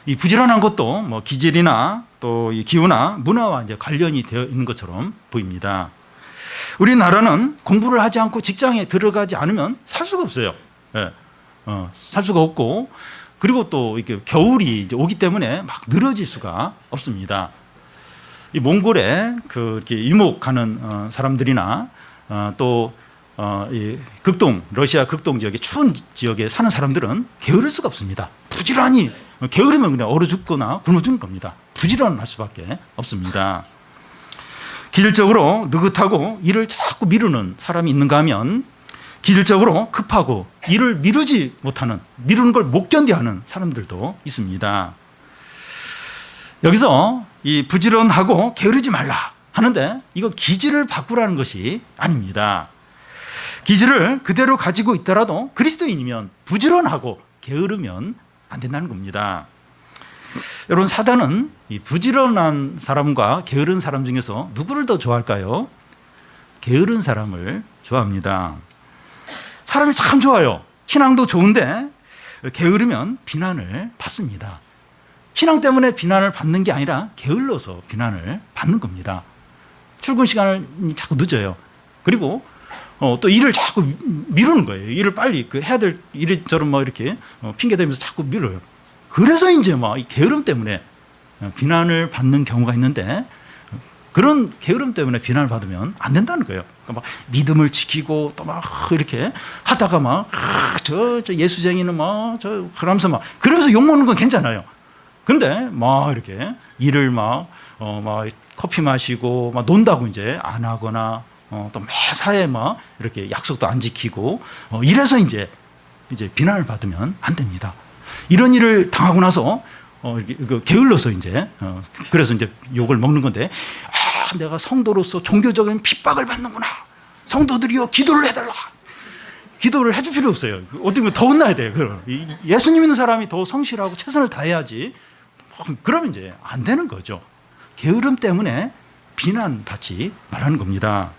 이 부지런한 것도 뭐 기질이나 또 이 기후나 문화와 이제 관련이 되어 있는 것처럼 보입니다. 우리나라는 공부를 하지 않고 직장에 들어가지 않으면 살 수가 없어요. 살 수가 없고 그리고 또 이렇게 겨울이 이제 오기 때문에 막 늘어질 수가 없습니다. 이 몽골에 이렇게 유목하는 사람들이나 또 이 극동 러시아 극동 지역의 추운 지역에 사는 사람들은 게으를 수가 없습니다. 부지런히 게으르면 그냥 얼어 죽거나 굶어 죽는 겁니다. 부지런할 수밖에 없습니다. 기질적으로 느긋하고 일을 자꾸 미루는 사람이 있는가 하면 기질적으로 급하고 일을 미루는 걸 못 견뎌하는 사람들도 있습니다. 여기서 이 부지런하고 게으르지 말라 하는데 이거 기질을 바꾸라는 것이 아닙니다. 기질을 그대로 가지고 있더라도 그리스도인이면 부지런하고 게으르면 안 된다는 겁니다. 여러분, 사단은 이 부지런한 사람과 게으른 사람 중에서 누구를 더 좋아할까요? 게으른 사람을 좋아합니다. 사람이 참 좋아요. 신앙도 좋은데 게으르면 비난을 받습니다. 신앙 때문에 비난을 받는 게 아니라 게을러서 비난을 받는 겁니다. 출근 시간을 자꾸 늦어요. 그리고 또 일을 자꾸 미루는 거예요. 일을 빨리 해야 될 이래저래 뭐 이렇게 핑계 대면서 자꾸 미뤄요. 그래서 이제 막 이 게으름 때문에 비난을 받는 경우가 있는데 그런 게으름 때문에 비난을 받으면 안 된다는 거예요. 그러니까 막 믿음을 지키고 또 막 이렇게 하다가 막 저 예수쟁이는 막 그러면서 그러면서 욕 먹는 건 괜찮아요. 근데 막 이렇게 일을 막 커피 마시고 막 논다고 이제 안 하거나 또 매사에 막 이렇게 약속도 안 지키고 이래서 이제 비난을 받으면 안 됩니다. 이런 일을 당하고 나서 게을러서 이제 그래서 이제 욕을 먹는 건데, 내가 성도로서 종교적인 핍박을 받는구나. 성도들이요, 기도를 해달라. 기도를 해줄 필요 없어요. 어떻게 보면 더 혼나야 돼요. 예수님 믿는 사람이 더 성실하고 최선을 다해야지. 그러면 이제 안 되는 거죠. 게으름 때문에 비난받지 말라는 겁니다.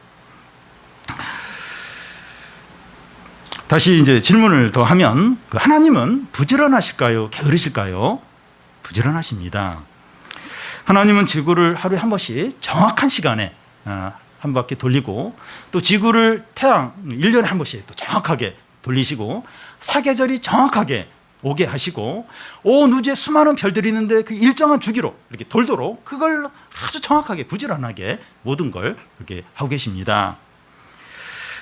다시 이제 질문을 더 하면, 하나님은 부지런하실까요? 게으르실까요? 부지런하십니다. 하나님은 지구를 하루에 한 번씩 정확한 시간에 한 바퀴 돌리고, 또 지구를 태양 1년에 한 번씩 또 정확하게 돌리시고, 사계절이 정확하게 오게 하시고, 온 우주에 수많은 별들이 있는데 그 일정한 주기로 이렇게 돌도록 그걸 아주 정확하게 부지런하게 모든 걸 이렇게 하고 계십니다.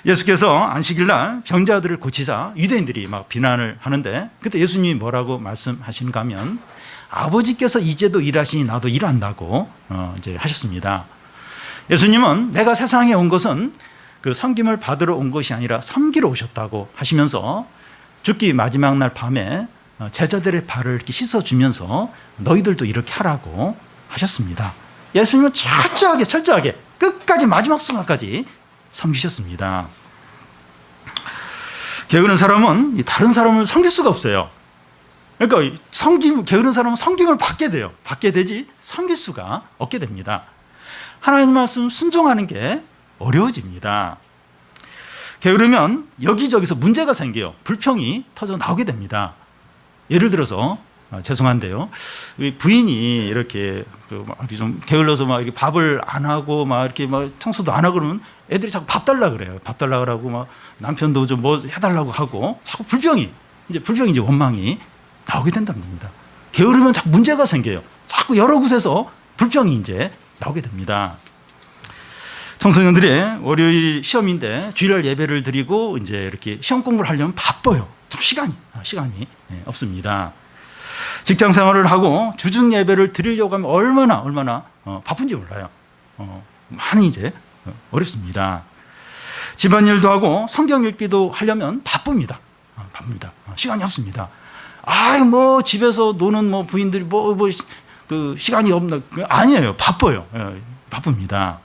예수께서 안식일 날 병자들을 고치사 유대인들이 막 비난을 하는데, 그때 예수님이 뭐라고 말씀하시는가 하면, 아버지께서 이제도 일하시니 나도 일한다고 이제 하셨습니다. 예수님은 내가 세상에 온 것은 그 섬김을 받으러 온 것이 아니라 섬기러 오셨다고 하시면서, 죽기 마지막 날 밤에 제자들의 발을 이렇게 씻어주면서 너희들도 이렇게 하라고 하셨습니다. 예수님은 철저하게 끝까지 마지막 순간까지 섬기셨습니다. 게으른 사람은 다른 사람을 섬길 수가 없어요. 그러니까 게으른 사람은 섬김을 받게 돼요. 받게 되지 섬길 수가 없게 됩니다. 하나님 말씀 순종하는 게 어려워집니다. 게으르면 여기저기서 문제가 생겨요. 불평이 터져 나오게 됩니다. 예를 들어서 죄송한데요, 부인이 이렇게 좀 게을러서 막 이렇게 밥을 안 하고 막 이렇게 막 청소도 안 하고 그러면 애들이 자꾸 밥 달라 그래요. 밥 달라 그러고 막 남편도 좀 뭐 해달라고 하고, 자꾸 불평이 이제 원망이 나오게 된다는 겁니다. 게으르면 자꾸 문제가 생겨요. 자꾸 여러 곳에서 불평이 이제 나오게 됩니다. 청소년들이 월요일 시험인데 주일날 예배를 드리고 이제 이렇게 시험 공부를 하려면 바빠요. 참 시간이 없습니다. 직장 생활을 하고 주중 예배를 드리려고 하면 얼마나 바쁜지 몰라요. 많이 이제 어렵습니다. 집안일도 하고 성경 읽기도 하려면 바쁩니다. 시간이 없습니다. 뭐 집에서 노는 뭐 부인들이 그 시간이 없나? 아니에요. 바빠요. 바쁩니다.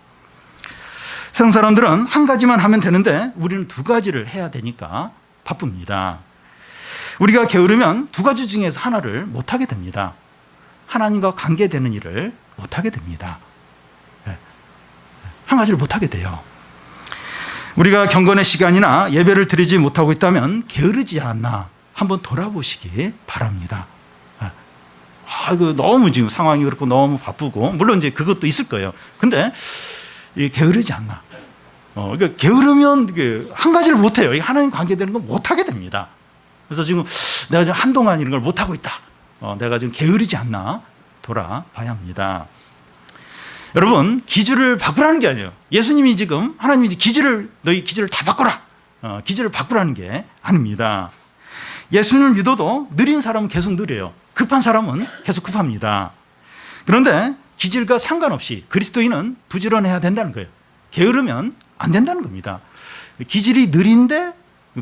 세상 사람들은 한 가지만 하면 되는데 우리는 두 가지를 해야 되니까 바쁩니다. 우리가 게으르면 두 가지 중에서 하나를 못하게 됩니다. 하나님과 관계되는 일을 못하게 됩니다. 한 가지를 못하게 돼요. 우리가 경건의 시간이나 예배를 드리지 못하고 있다면 게으르지 않나 한번 돌아보시기 바랍니다. 너무 지금 상황이 그렇고 너무 바쁘고, 물론 이제 그것도 있을 거예요. 근데 게으르지 않나. 그러니까 게으르면 한 가지를 못해요. 하나님 관계되는 건 못하게 됩니다. 그래서 지금 내가 지금 한동안 이런 걸 못하고 있다. 내가 지금 게으르지 않나 돌아봐야 합니다. 여러분, 기준을 바꾸라는 게 아니에요. 예수님이 지금, 하나님이 너희 기준을 다 바꾸라. 기준을 바꾸라는 게 아닙니다. 예수님을 믿어도 느린 사람은 계속 느려요. 급한 사람은 계속 급합니다. 그런데 기질과 상관없이 그리스도인은 부지런해야 된다는 거예요. 게으르면 안 된다는 겁니다. 기질이 느린데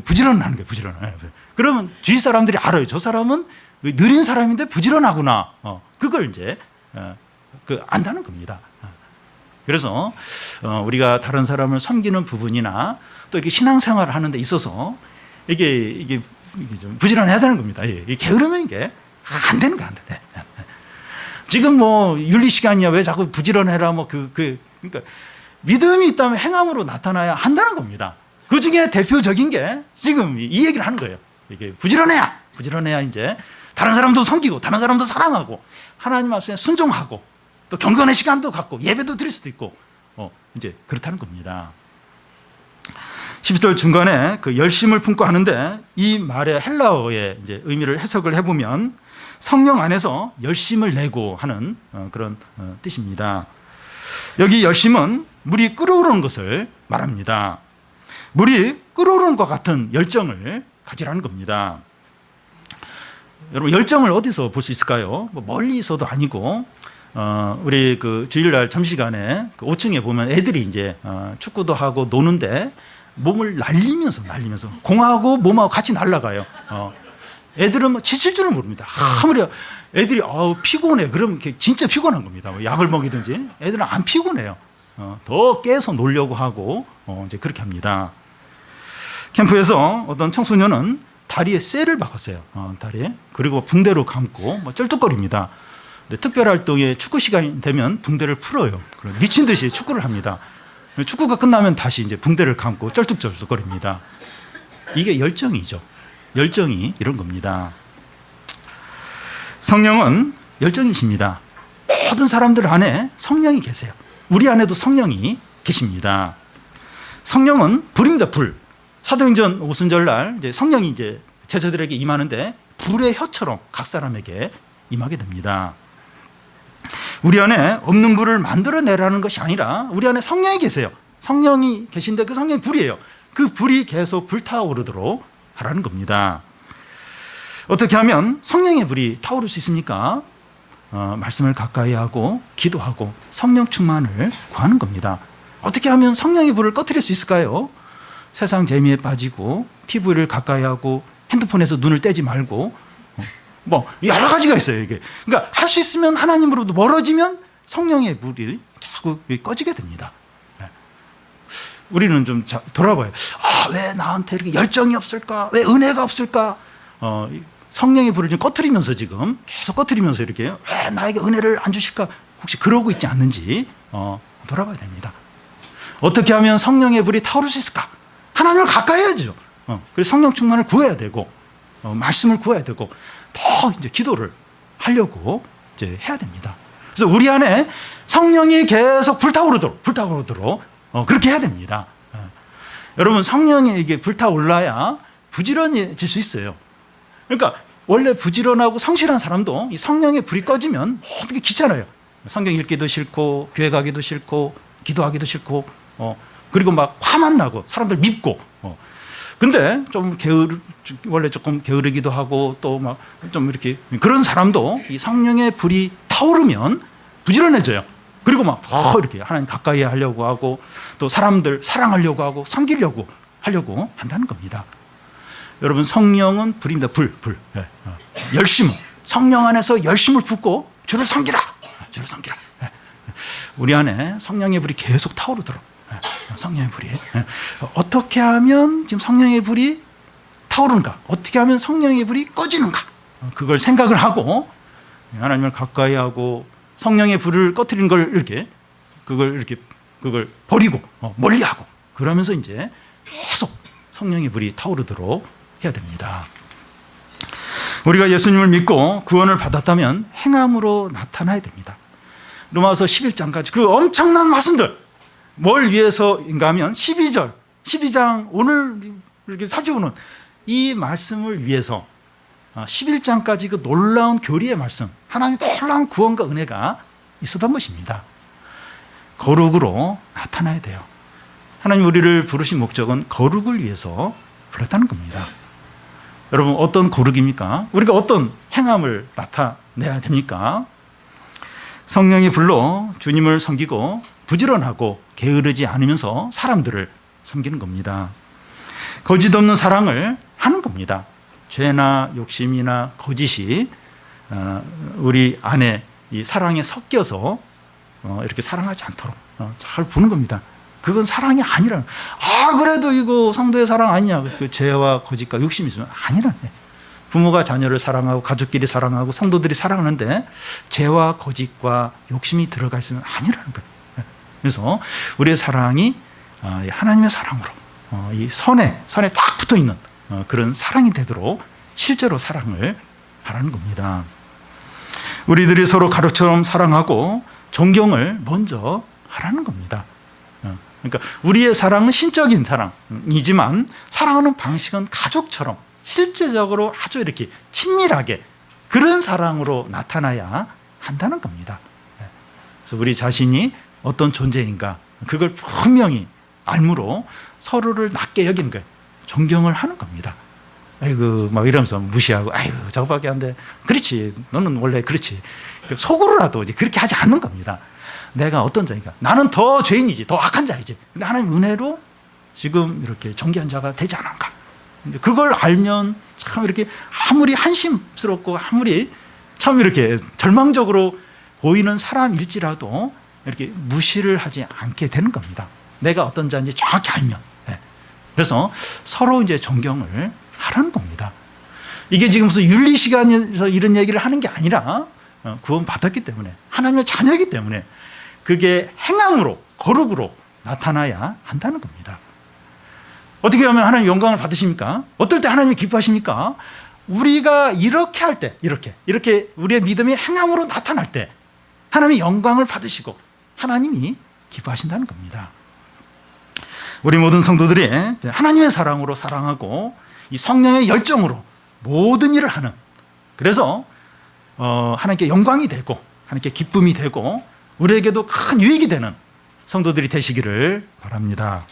부지런하는 거예요. 부지런해. 그러면 주위 사람들이 알아요. 저 사람은 느린 사람인데 부지런하구나. 그걸 이제 안다는 겁니다. 그래서 우리가 다른 사람을 섬기는 부분이나 또 이렇게 신앙생활을 하는 데 있어서 이게 좀 부지런해야 되는 겁니다. 게으르면 이게 안 되는 거야. 안 돼. 지금 뭐 윤리 시간이야 왜 자꾸 부지런해라 그러니까 믿음이 있다면 행함으로 나타나야 한다는 겁니다. 그 중에 대표적인 게 지금 이 얘기를 하는 거예요. 이게 부지런해야 이제 다른 사람도 섬기고 다른 사람도 사랑하고 하나님 말씀에 순종하고 또 경건의 시간도 갖고 예배도 드릴 수도 있고 이제 그렇다는 겁니다. 12절 중간에 그 열심을 품고 하는데 이 말의 헬라어의 이제 의미를 해석을 해보면 성령 안에서 열심을 내고 하는 그런 뜻입니다. 여기 열심은 물이 끓어오르는 것을 말합니다. 물이 끓어오르는 것 같은 열정을 가지라는 겁니다. 여러분, 열정을 어디서 볼 수 있을까요? 뭐 멀리서도 아니고, 우리 그 주일날 점심시간에 그 5층에 보면 애들이 이제 축구도 하고 노는데 몸을 날리면서 공하고 몸하고 같이 날아가요. 애들은 뭐 지칠 줄은 모릅니다. 아무리 애들이 피곤해. 그러면 진짜 피곤한 겁니다. 약을 먹이든지. 애들은 안 피곤해요. 더 깨서 놀려고 하고 이제 그렇게 합니다. 캠프에서 어떤 청소년은 다리에 쇠를 박았어요. 다리에. 그리고 붕대로 감고 뭐 쩔뚝거립니다. 근데 특별 활동에 축구 시간이 되면 붕대를 풀어요. 미친 듯이 축구를 합니다. 축구가 끝나면 다시 이제 붕대를 감고 쩔뚝쩔뚝거립니다. 이게 열정이죠. 열정이 이런 겁니다. 성령은 열정이십니다. 모든 사람들 안에 성령이 계세요. 우리 안에도 성령이 계십니다. 성령은 불입니다. 불. 사도행전 오순절날 이제 성령이 이제 제자들에게 임하는데 불의 혀처럼 각 사람에게 임하게 됩니다. 우리 안에 없는 불을 만들어내라는 것이 아니라 우리 안에 성령이 계세요. 성령이 계신데 그 성령이 불이에요. 그 불이 계속 불타오르도록 하라는 겁니다. 어떻게 하면 성령의 불이 타오를 수 있습니까? 말씀을 가까이 하고 기도하고 성령 충만을 구하는 겁니다. 어떻게 하면 성령의 불을 꺼뜨릴 수 있을까요? 세상 재미에 빠지고 TV를 가까이 하고 핸드폰에서 눈을 떼지 말고 뭐 여러 가지가 있어요. 이게 그러니까 할 수 있으면 하나님으로부터 멀어지면 성령의 불이 자꾸 꺼지게 됩니다. 우리는 좀 돌아봐요. 왜 나한테 이렇게 열정이 없을까? 왜 은혜가 없을까? 성령의 불을 좀 꺼뜨리면서 지금 계속 꺼뜨리면서 이렇게 왜 나에게 은혜를 안 주실까? 혹시 그러고 있지 않는지 돌아봐야 됩니다. 어떻게 하면 성령의 불이 타오를 수 있을까? 하나님을 가까이 해야죠. 그래서 성령 충만을 구해야 되고 말씀을 구해야 되고 더 이제 기도를 하려고 이제 해야 됩니다. 그래서 우리 안에 성령이 계속 불타오르도록 그렇게 해야 됩니다. 여러분, 성령이 이게 불타올라야 부지런해질 수 있어요. 그러니까 원래 부지런하고 성실한 사람도 이 성령의 불이 꺼지면 어떻게 귀찮아요. 성경 읽기도 싫고 교회 가기도 싫고 기도하기도 싫고 그리고 막 화만 나고 사람들 밉고 근데 좀 원래 조금 게으르기도 하고 또 막 좀 이렇게 그런 사람도 이 성령의 불이 타오르면 부지런해져요. 그리고 막 더 이렇게 하나님 가까이 하려고 하고 또 사람들 사랑하려고 하고 섬기려고 하려고 한다는 겁니다. 여러분, 성령은 불입니다. 불. 열심을 성령 안에서 열심을 붓고 주를 섬기라. 우리 안에 성령의 불이 계속 타오르도록 성령의 불이 어떻게 하면 지금 성령의 불이 타오르는가? 어떻게 하면 성령의 불이 꺼지는가? 그걸 생각을 하고 하나님을 가까이 하고 성령의 불을 꺼뜨리는 걸 그걸 버리고 멀리하고 그러면서 이제 계속 성령의 불이 타오르도록 해야 됩니다. 우리가 예수님을 믿고 구원을 받았다면 행함으로 나타나야 됩니다. 로마서 11장까지 그 엄청난 말씀들 뭘 위해서인가 하면 12장 오늘 이렇게 살펴보는 이 말씀을 위해서 11장까지 그 놀라운 교리의 말씀, 하나님의 놀라운 구원과 은혜가 있었던 것입니다. 거룩으로 나타나야 돼요. 하나님 우리를 부르신 목적은 거룩을 위해서 불렀다는 겁니다. 여러분, 어떤 거룩입니까? 우리가 어떤 행함을 나타내야 됩니까? 성령이 불러 주님을 섬기고 부지런하고 게으르지 않으면서 사람들을 섬기는 겁니다. 거짓 없는 사랑을 하는 겁니다. 죄나 욕심이나 거짓이 우리 안에 이 사랑에 섞여서 이렇게 사랑하지 않도록 잘 보는 겁니다. 그건 사랑이 아니라 그래도 이거 성도의 사랑 아니냐, 그 죄와 거짓과 욕심이 있으면 아니라네. 부모가 자녀를 사랑하고 가족끼리 사랑하고 성도들이 사랑하는데 죄와 거짓과 욕심이 들어가 있으면 아니라는 거예요. 그래서 우리의 사랑이 하나님의 사랑으로 이 선에 딱 붙어 있는 그런 사랑이 되도록 실제로 사랑을 하라는 겁니다. 우리들이 서로 가족처럼 사랑하고 존경을 먼저 하라는 겁니다. 그러니까 우리의 사랑은 신적인 사랑이지만 사랑하는 방식은 가족처럼 실제적으로 아주 이렇게 친밀하게 그런 사랑으로 나타나야 한다는 겁니다. 그래서 우리 자신이 어떤 존재인가 그걸 분명히 알므로 서로를 낮게 여기는 거예요. 존경을 하는 겁니다. 아이고 막 이러면서 무시하고 아이고 저거밖에 안 돼. 그렇지 너는 원래 그렇지. 속으로라도 이제 그렇게 하지 않는 겁니다. 내가 어떤 자인가. 나는 더 죄인이지 더 악한 자이지. 근데 하나님 은혜로 지금 이렇게 존귀한 자가 되지 않은가. 그걸 알면 참 이렇게 아무리 한심스럽고 아무리 참 이렇게 절망적으로 보이는 사람일지라도 이렇게 무시를 하지 않게 되는 겁니다. 내가 어떤 자인지 정확히 알면. 그래서 서로 이제 존경을 하라는 겁니다. 이게 지금 무슨 윤리 시간에서 이런 얘기를 하는 게 아니라 구원 받았기 때문에 하나님의 자녀이기 때문에 그게 행함으로 거룩으로 나타나야 한다는 겁니다. 어떻게 하면 하나님 영광을 받으십니까? 어떨 때 하나님이 기뻐하십니까? 우리가 이렇게 할 때 이렇게 우리의 믿음이 행함으로 나타날 때 하나님이 영광을 받으시고 하나님이 기뻐하신다는 겁니다. 우리 모든 성도들이 하나님의 사랑으로 사랑하고 이 성령의 열정으로 모든 일을 하는, 그래서 하나님께 영광이 되고 하나님께 기쁨이 되고 우리에게도 큰 유익이 되는 성도들이 되시기를 바랍니다.